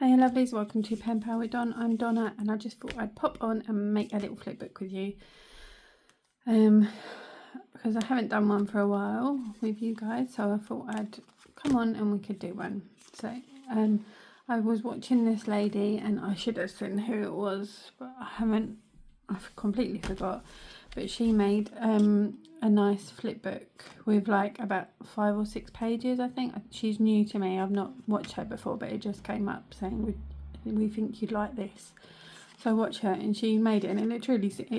Hey lovelies, welcome to Pen Pal with Don. I'm Donna and I just thought I'd pop on and make a little flipbook with you. Because I haven't done one for a while with you guys, so I thought I'd come on and we could do one. So I was watching this lady and I should have seen who it was, but I've completely forgot. But she made a nice flipbook with like about 5 or 6 pages, I think. She's new to me, I've not watched her before, but it just came up saying we think you'd like this. So I watched her and she made it, and it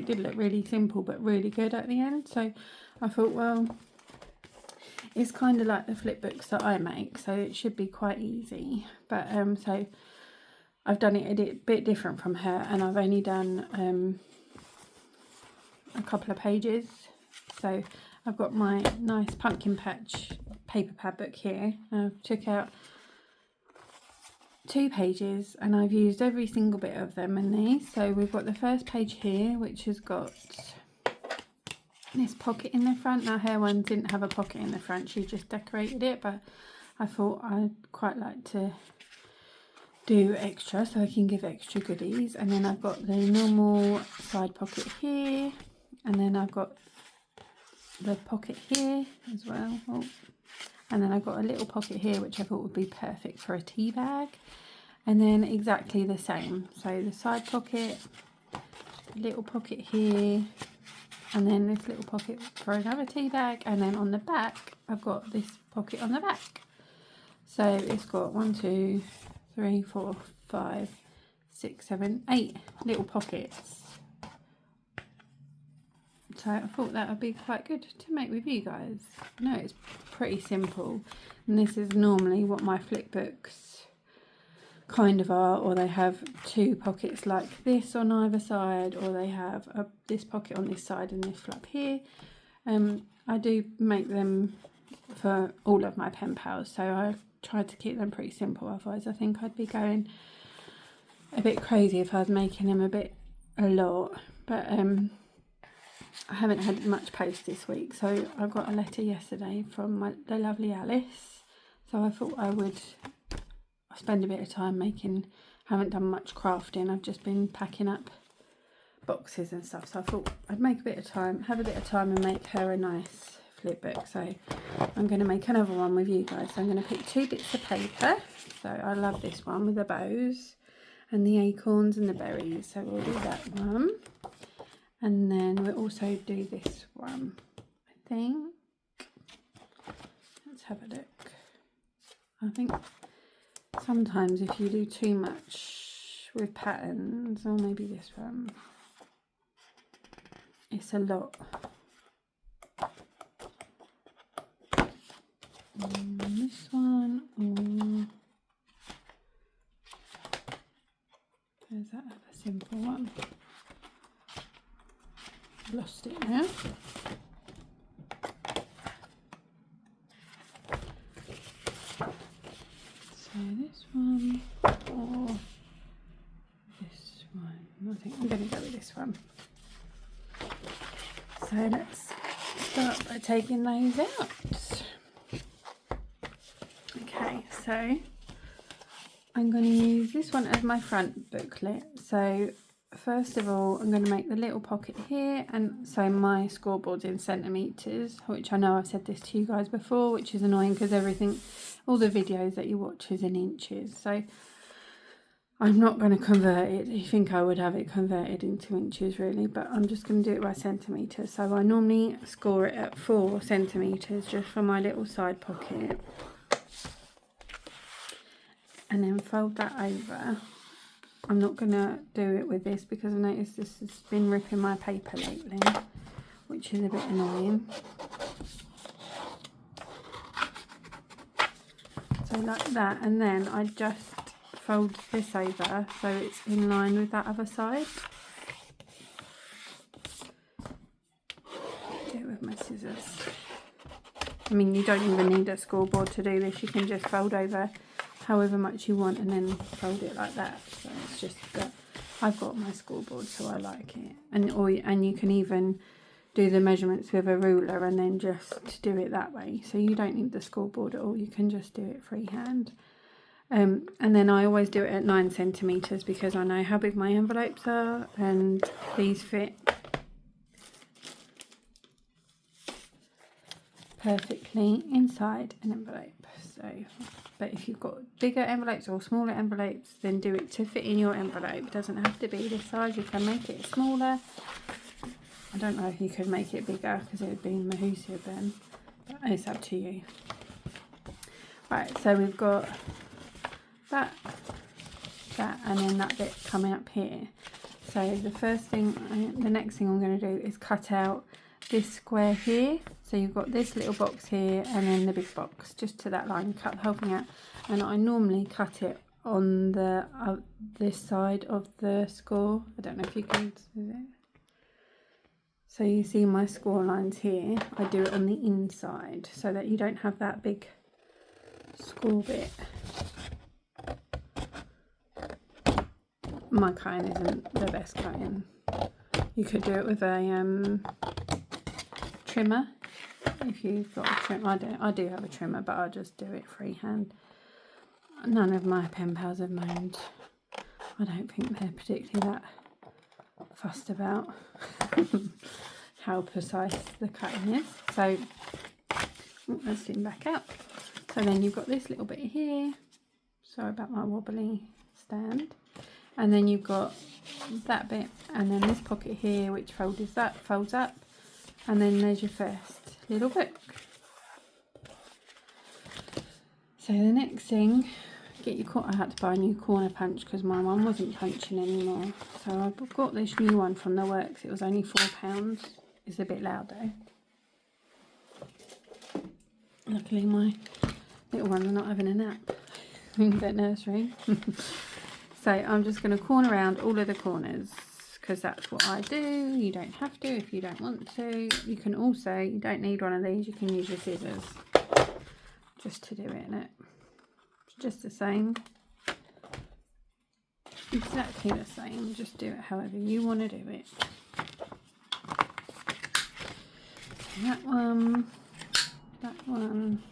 did look really simple but really good at the end. So I thought, well, it's kind of like the flipbooks that I make, so it should be quite easy. But so I've done it a bit different from her, and I've only done a couple of pages. So I've got my nice pumpkin patch paper pad book here. I've took out 2 pages and I've used every single bit of them in these. So we've got the first page here, which has got this pocket in the front. Now her one didn't have a pocket in the front, she just decorated it, but I thought I'd quite like to do extra so I can give extra goodies. And then I've got the normal side pocket here, and then I've got the pocket here as well. Oh. And then I've got a little pocket here which I thought would be perfect for a tea bag, and then exactly the same, so the side pocket, little pocket here, and then this little pocket for another tea bag, and then on the back I've got this pocket on the back. So it's got 1, 2, 3, 4, 5, 6, 7, 8 little pockets. So I thought that would be quite good to make with you guys. No, it's pretty simple, and this is normally what my flipbooks kind of are, or they have 2 pockets like this on either side, or they have this pocket on this side and this flap here. I do make them for all of my pen pals, so I tried to keep them pretty simple, otherwise I think I'd be going a bit crazy if I was making them a lot. But I haven't had much post this week, so I got a letter yesterday from the lovely Alice, so I thought I would spend a bit of time making. Haven't done much crafting, I've just been packing up boxes and stuff, so I thought I'd make a bit of time, have a bit of time and make her a nice flipbook. So I'm going to make another one with you guys. So I'm going to pick 2 bits of paper. So I love this one with the bows and the acorns and the berries, so we'll do that one. And then we'll also do this one, I think. Let's have a look. I think sometimes if you do too much with patterns, or maybe this one, it's a lot. This one, there's that other simple one. Lost it now. So this one or this one. I think I'm going to go with this one. So let's start by taking those out. Okay, so I'm going to use this one as my front booklet. So first of all, I'm going to make the little pocket here, and so my scoreboard's in centimetres, which I know I've said this to you guys before, which is annoying because all the videos that you watch is in inches. So I'm not going to convert it. You think I would have it converted into inches really, but I'm just going to do it by centimetres. So I normally score it at 4 centimetres just for my little side pocket, and then fold that over. I'm not going to do it with this because I noticed this has been ripping my paper lately, which is a bit annoying. So like that, and then I just fold this over so it's in line with that other side. Do it with my scissors. I mean, you don't even need a scoreboard to do this, you can just fold over however much you want and then fold it like that. So it's just that I've got my scoreboard, so I like it. And you can even do the measurements with a ruler and then just do it that way, so you don't need the scoreboard at all, you can just do it freehand. And then I always do it at 9 centimetres because I know how big my envelopes are, and these fit perfectly inside an envelope. So, but if you've got bigger envelopes or smaller envelopes, then do it to fit in your envelope. It doesn't have to be this size. You can make it smaller. I don't know if you could make it bigger because it would be mahoosive then, but it's up to you. Right, so we've got that, and then that bit coming up here. So the next thing I'm going to do is cut out this square here. So you've got this little box here and then the big box, just to that line. Cut the whole thing out, and I normally cut it on the this side of the score. I don't know if you can see it. So you see my score lines here. I do it on the inside so that you don't have that big score bit. My cutting isn't the best cutting. You could do it with a trimmer if you've got a trimmer. I do have a trimmer, but I just do it freehand. None of my pen pals have moaned. I don't think they're particularly that fussed about how precise the cutting is. So let's zoom back out. So then you've got this little bit here. Sorry about my wobbly stand. And then you've got that bit, and then this pocket here which folds up, and then there's your first little book. So the next thing, get your I had to buy a new corner punch because my one wasn't punching anymore. So I got this new one from the works. It was only £4. It's a bit loud though. Luckily my little ones are not having a nap in the nursery. So I'm just going to corner around all of the corners because that's what I do. You don't have to if you don't want to. You can also, you don't need one of these, you can use your scissors just to do it, innit? It's just the same. Exactly the same, just do it however you want to do it. That one, that one.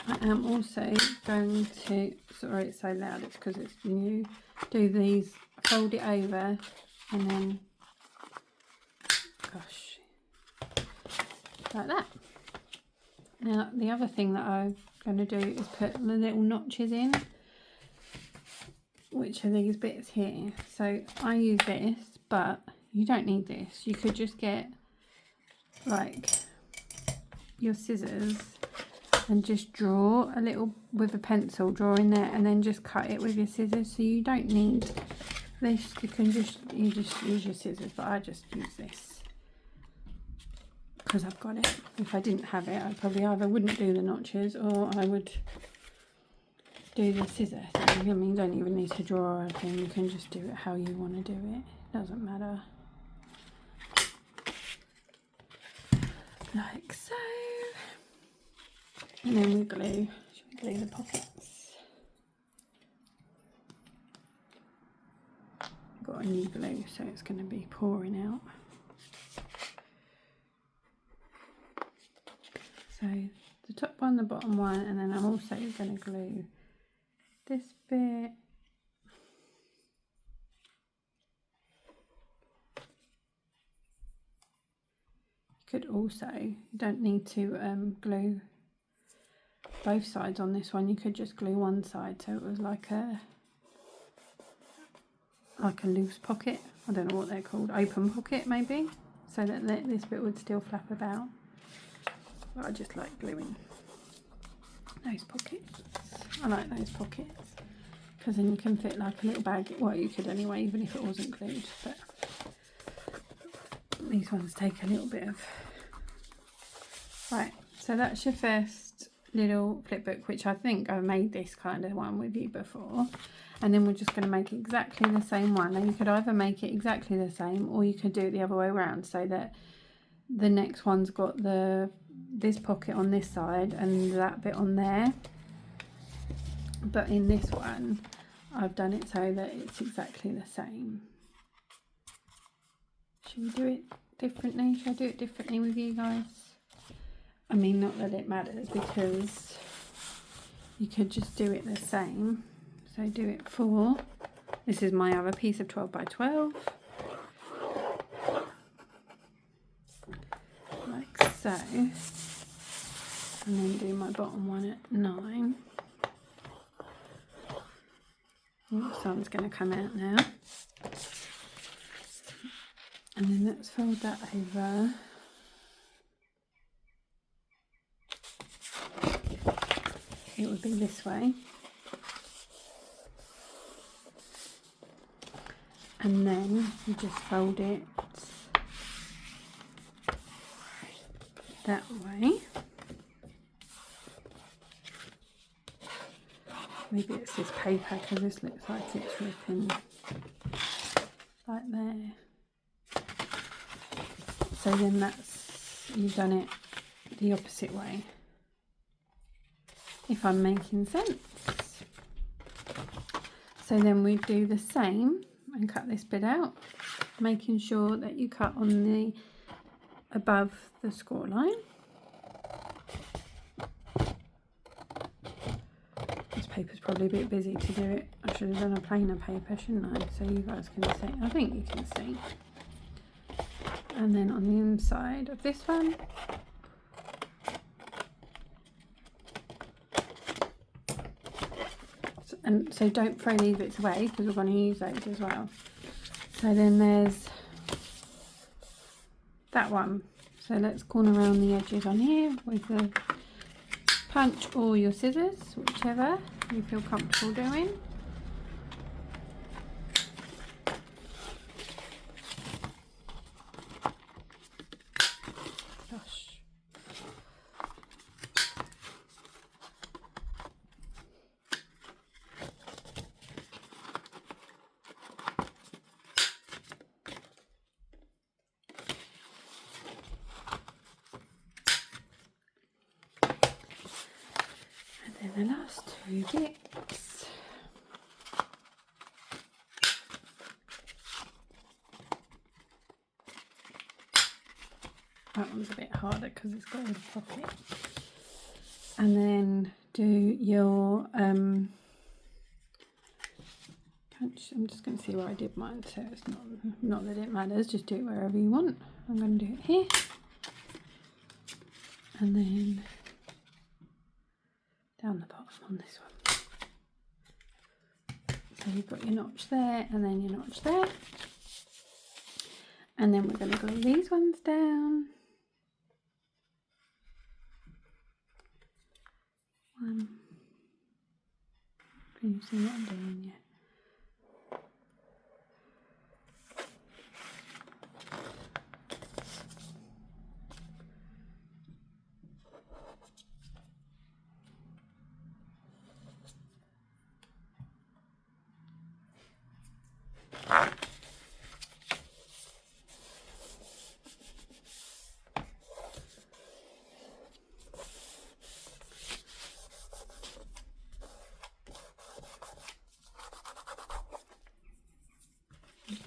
I am also going to, sorry it's so loud, it's because it's new, do these, fold it over and then, gosh, like that. Now the other thing that I'm going to do is put the little notches in, which are these bits here. So I use this, but you don't need this. You could just get like your scissors and just draw a little with a pencil, draw in there, and then just cut it with your scissors. So you don't need this. You just use your scissors, but I just use this because I've got it. If I didn't have it, I probably either wouldn't do the notches or I would do the scissor thing. I mean, you don't even need to draw or anything. You can just do it how you want to do it. It doesn't matter. Like so. And then we glue, should we glue the pockets? I've got a new glue, so it's going to be pouring out. So the top one, the bottom one, and then I'm also going to glue this bit. You could also, you don't need to glue both sides on this one. You could just glue one side so it was like a loose pocket. I don't know what they're called, open pocket maybe, so that this bit would still flap about. But I just like gluing those pockets. I like those pockets because then you can fit like a little bag. Well, you could anyway, even if it wasn't glued, but these ones take a little bit of. Right, so that's your first little flip book, which I think I've made this kind of one with you before. And then we're just going to make exactly the same one. Now you could either make it exactly the same or you could do it the other way around, so that the next one's got this pocket on this side and that bit on there. But in this one I've done it so that it's exactly the same. Should we do it differently? Should I do it differently with you guys? I mean, not that it matters, because you could just do it the same. So do it for, this is my other piece of 12 by 12, like so, and then do my bottom one at 9. Oh, sun's going to come out now. And then let's fold that over. It would be this way. And then you just fold it that way. Maybe it's this paper, because this looks like it's ripping like there. So then that's, you've done it the opposite way, if I'm making sense. So then we do the same and cut this bit out, making sure that you cut on the above the score line. This paper's probably a bit busy to do it. I should have done a plainer paper, shouldn't I? So you guys can see. I think you can see. And then on the inside of this one, so don't throw these bits away, because we're going to use those as well. So then there's that one. So let's corner around the edges on here with the punch or your scissors, whichever you feel comfortable doing. Gosh. And then the last 2 bits. That one's a bit harder because it's got a pocket. And then do your punch. I'm just going to see where I did mine, so it's not that it matters, just do it wherever you want. I'm going to do it here, and then down the bottom on this one. So you've got your notch there, and then your notch there, and then we're going to glue these ones down. Can you see what I'm doing? Yeah.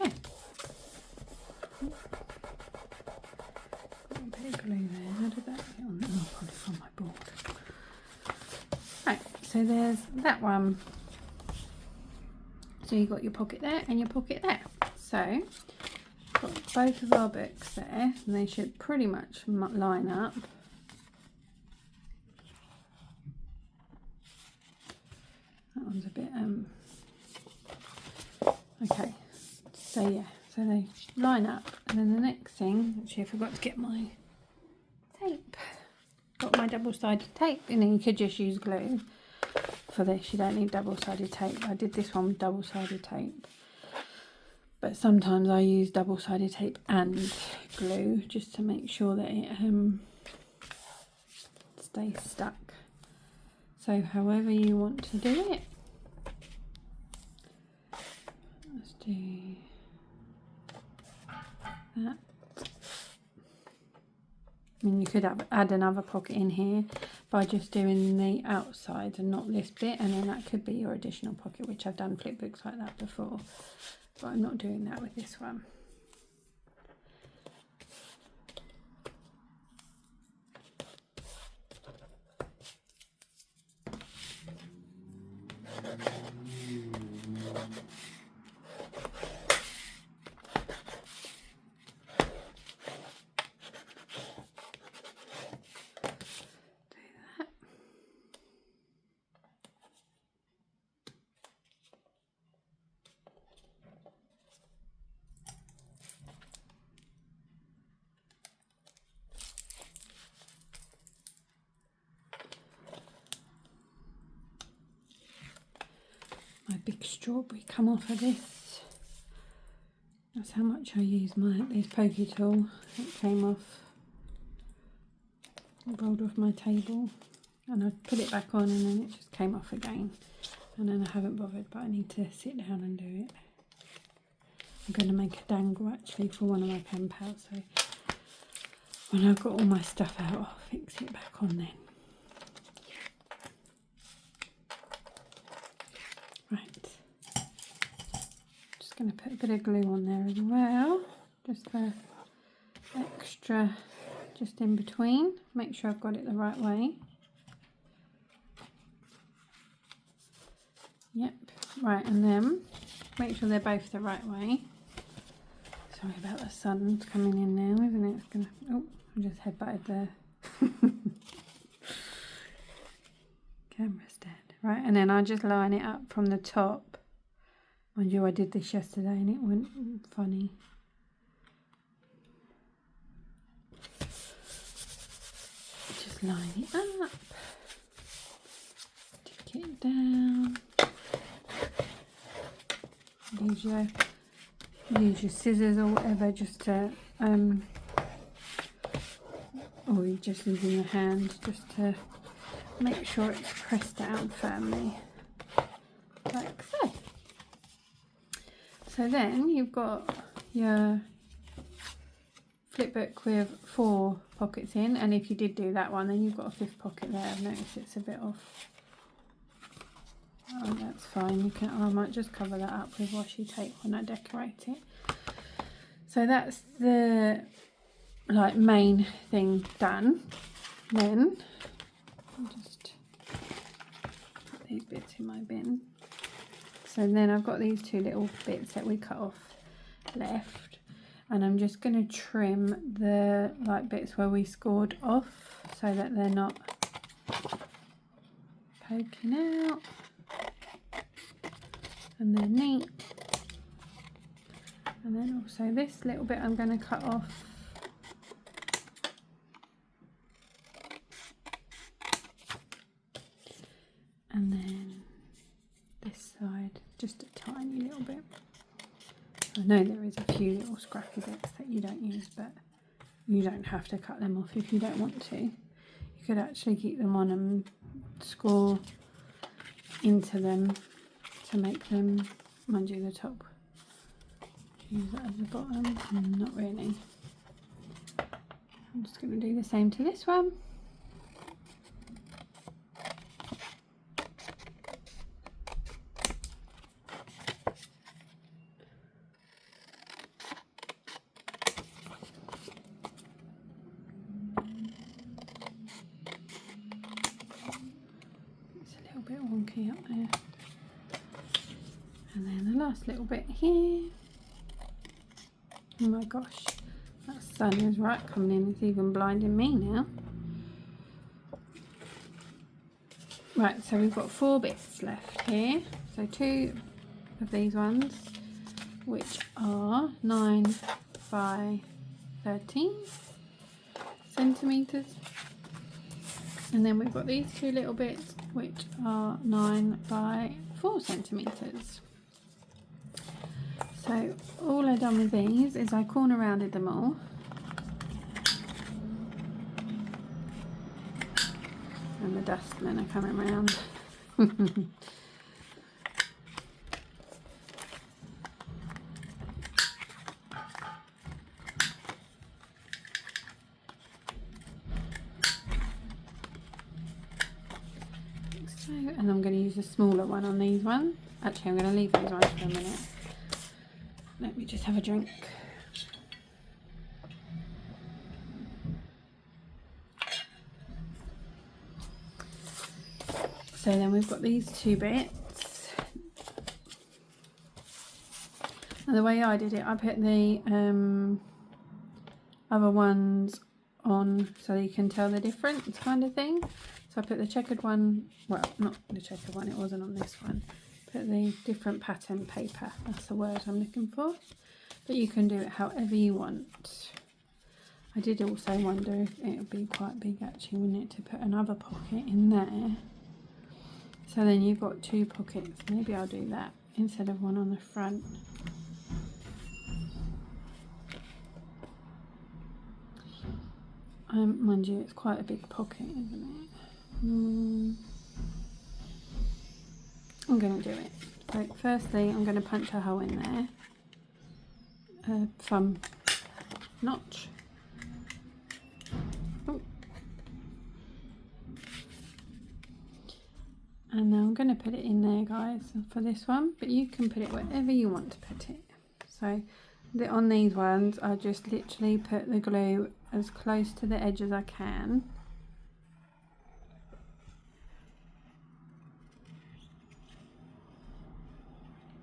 Okay. Got a bit of glue there. How did that get on? Oh, probably from my board. Right, so there's that one. So you've got your pocket there and your pocket there. So got both of our books there, and they should pretty much line up. That one's a bit okay. So yeah, so they line up, and then the next thing, actually I forgot to get my tape. Got my double-sided tape, and then you could just use glue for this. You don't need double-sided tape. I did this one with double-sided tape, but sometimes I use double-sided tape and glue just to make sure that it stays stuck. So however you want to do it. Let's do that. I mean, you could add another pocket in here by just doing the outside and not this bit, and then that could be your additional pocket, which I've done flip books like that before, but I'm not doing that with this one. my big strawberry come off of this. That's how much I use this pokey tool. It came off, it rolled off my table, and I put it back on and then it just came off again. And then I haven't bothered, but I need to sit down and do it. I'm going to make a dangle actually for one of my pen pals, so when I've got all my stuff out, I'll fix it back on then. Right, just going to put a bit of glue on there as well, just for extra, just in between. Make sure I've got it the right way. Yep, right, and then make sure they're both the right way. Sorry about the sun's coming in now, isn't it? It's gonna, oh, I just headbutted the camera stand. Right, and then I just line it up from the top. Mind you, I did this yesterday and it went funny. Just line it up, stick it down. Use your scissors or whatever just to, or you just using your hand just to make sure it's pressed down firmly, like so. So then you've got your Flipbook with 4 pockets in, and if you did do that one, then you've got a 5th pocket there. I've noticed it's a bit off. Oh, that's fine. You can. I might just cover that up with washi tape when I decorate it. So that's the main thing done. Then I'll just put these bits in my bin. So then I've got these 2 little bits that we cut off left, and I'm just going to trim the bits where we scored off so that they're not poking out. And they're neat. And then also this little bit I'm going to cut off. And then this side, just a tiny little bit. I know there is a few little scrappy bits that you don't use, but you don't have to cut them off if you don't want to. You could actually keep them on and score into them to make them, mind you, the top, use that as the bottom. Not really. I'm just going to do the same to this one. It's a little bit wonky up there. And then the last little bit here. Oh my gosh, that sun is right coming in. It's even blinding me now. Right, so we've got 4 bits left here. So 2 of these ones, which are 9 by 13 centimetres. And then we've got these 2 little bits, which are 9 by 4 centimetres. So all I've done with these is I corner rounded them all. And the dustmen are coming round. So, and I'm going to use a smaller one on these ones. Actually, I'm going to leave these ones for a minute. Let me just have a drink. So then we've got these 2 bits. And the way I did it, I put the other ones on so you can tell the difference kind of thing. So I put the checkered one, well, not the checkered one, it wasn't on this one. Put the different pattern paper, that's the word I'm looking for. But you can do it however you want. I did also wonder if it would be quite big actually, wouldn't it, to put another pocket in there. So then you've got 2 pockets. Maybe I'll do that instead of one on the front. Mind you, it's quite a big pocket, isn't it? I'm going to do it. So firstly, I'm going to punch a hole in there. Thumb notch. Oh. And now I'm going to put it in there, guys, for this one. But you can put it wherever you want to put it. So on these ones, I just literally put the glue as close to the edge as I can.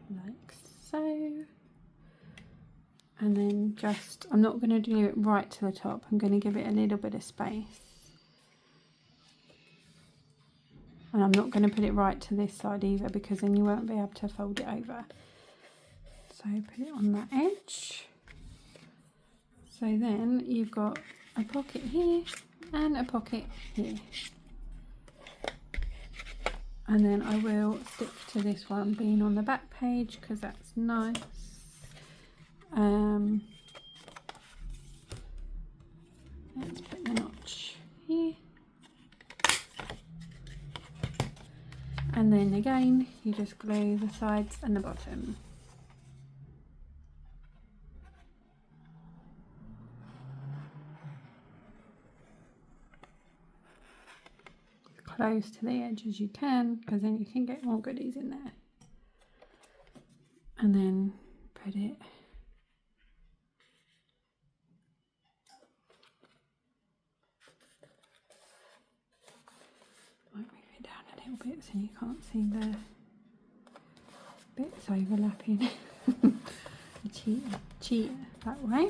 Like so. And then just, I'm not going to do it right to the top. I'm going to give it a little bit of space. And I'm not going to put it right to this side either, because then you won't be able to fold it over. So put it on that edge. So then you've got a pocket here and a pocket here. And then I will stick to this one being on the back page because that's nice. Let's put the notch here. And then again, you just glue the sides and the bottom. Close to the edge as you can, because then you can get more goodies in there. And then put it might move it down a little bit so you can't see the bits overlapping. cheat that way.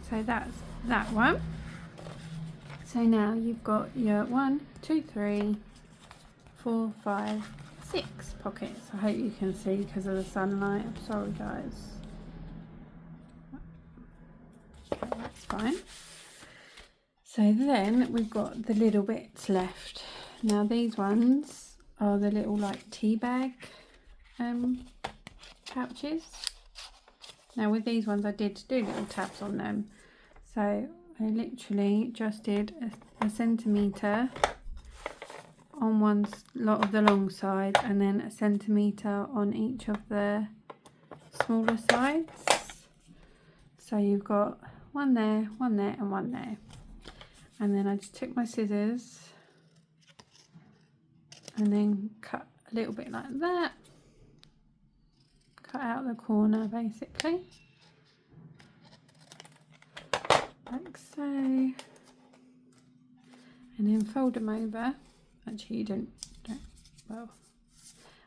So that's that one. So now you've got your 1, 2, 3, 4, 5, 6 pockets. I hope you can see because of the sunlight. I'm sorry, guys. Okay, that's fine. So then we've got the little bits left. Now these ones are the little like tea bag pouches. Now with these ones I did do little tabs on them. So I literally just did a centimetre on one lot of the long side and then a centimetre on each of the smaller sides. So you've got one there and one there. And then I just took my scissors and then cut a little bit like that. Cut out the corner basically. Like so, and then fold them over. Actually, you don't well,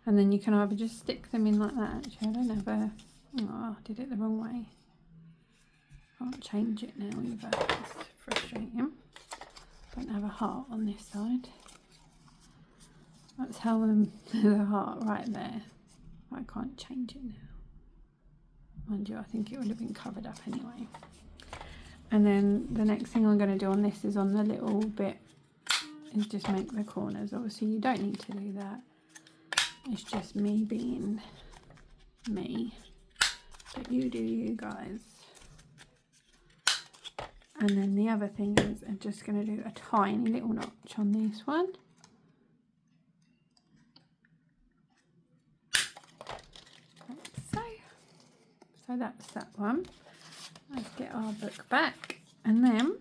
and then you can either just stick them in like that. Actually, I don't have a, oh, I did it the wrong way. Can't change it now either. It's frustrating. Don't have a heart on this side. That's how there's a heart right there. I can't change it now. Mind you, I think it would have been covered up anyway. And then the next thing I'm going to do on this is on the little bit is just make the corners. Obviously you don't need to do that. It's just me being me. But you do you, guys. And then the other thing is I'm just going to do a tiny little notch on this one. Like so. So that's that one. Let's get our book back and then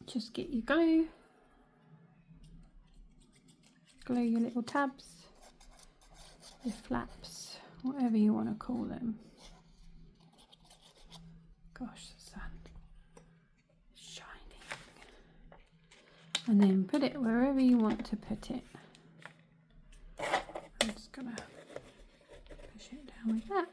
just get your glue. Glue your little tabs, your flaps, whatever you want to call them. Gosh, the sun is shining. And then put it wherever you want to put it. I'm just going to push it down with that.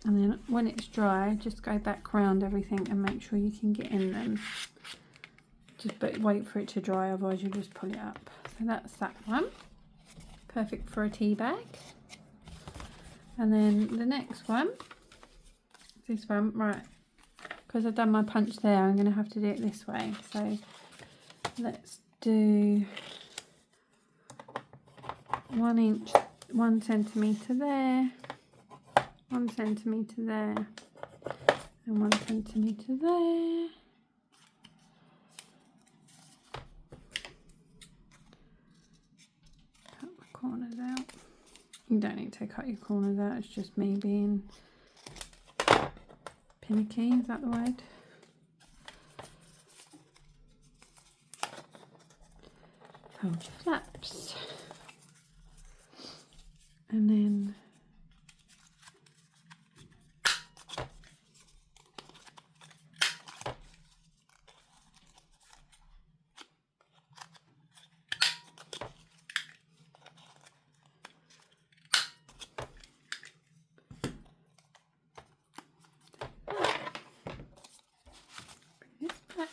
And then when it's dry, just go back round everything and make sure you can get in them. Just wait for it to dry, otherwise you'll just pull it up. So that's that one. Perfect for a tea bag. And then the next one, this one, right, because I've done my punch there, I'm going to have to do it this way. So let's do 1 inch, 1 centimetre there, 1 centimetre there, and 1 centimetre there. Cut the corners out. You don't need to cut your corners out, it's just me being pinicky, is that the word? Hold your flaps. And then this back.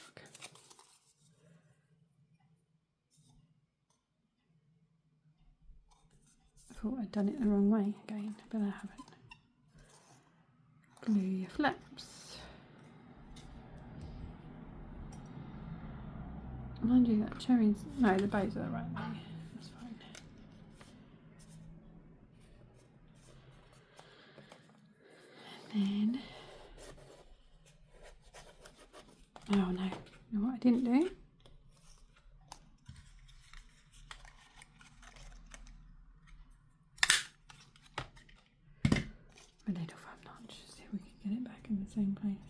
I thought I'd done it the wrong way again, but I haven't. Glue your flaps. Mind you, that cherries, no, the bows are the right way. That's fine. And then, oh no, you know what I didn't do? A little thumb notch, see if we can get it back in the same place.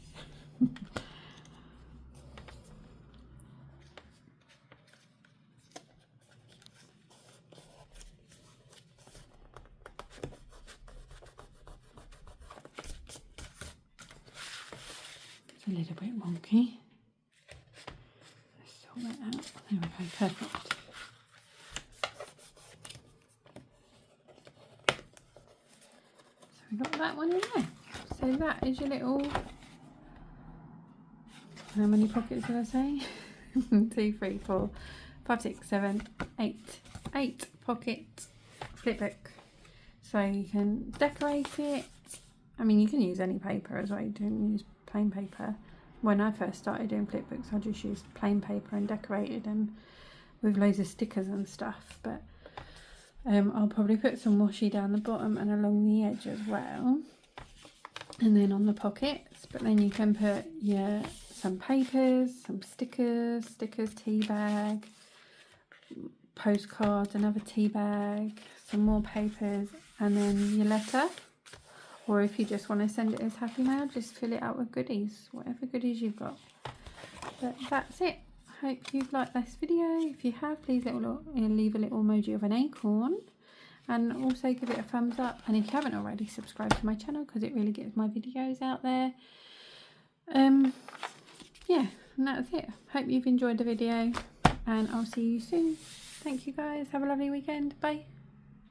It's a little bit wonky. Let's sort that out. There we go, perfect. So we got that one in there. So that is your little, how many pockets did I say? 2, 3, 4, 5, 6, 7, 8 pocket flipbook. So you can decorate it. I mean, you can use any paper as well. You don't use plain paper. When I first started doing flipbooks, I just used plain paper and decorated them with loads of stickers and stuff. But I'll probably put some washi down the bottom and along the edge as well, and then on the pockets. But then you can put some papers, some stickers, tea bag, postcards, another tea bag, some more papers, and then your letter. Or if you just want to send it as happy mail, just fill it out with goodies, whatever goodies you've got. But that's it. Hope you've liked this video. If you have, please leave a little emoji of an acorn, and also give it a thumbs up. And if you haven't already, subscribe to my channel, because it really gets my videos out there. Yeah, and that's it. Hope you've enjoyed the video, and I'll see you soon. Thank you guys. Have a lovely weekend. Bye.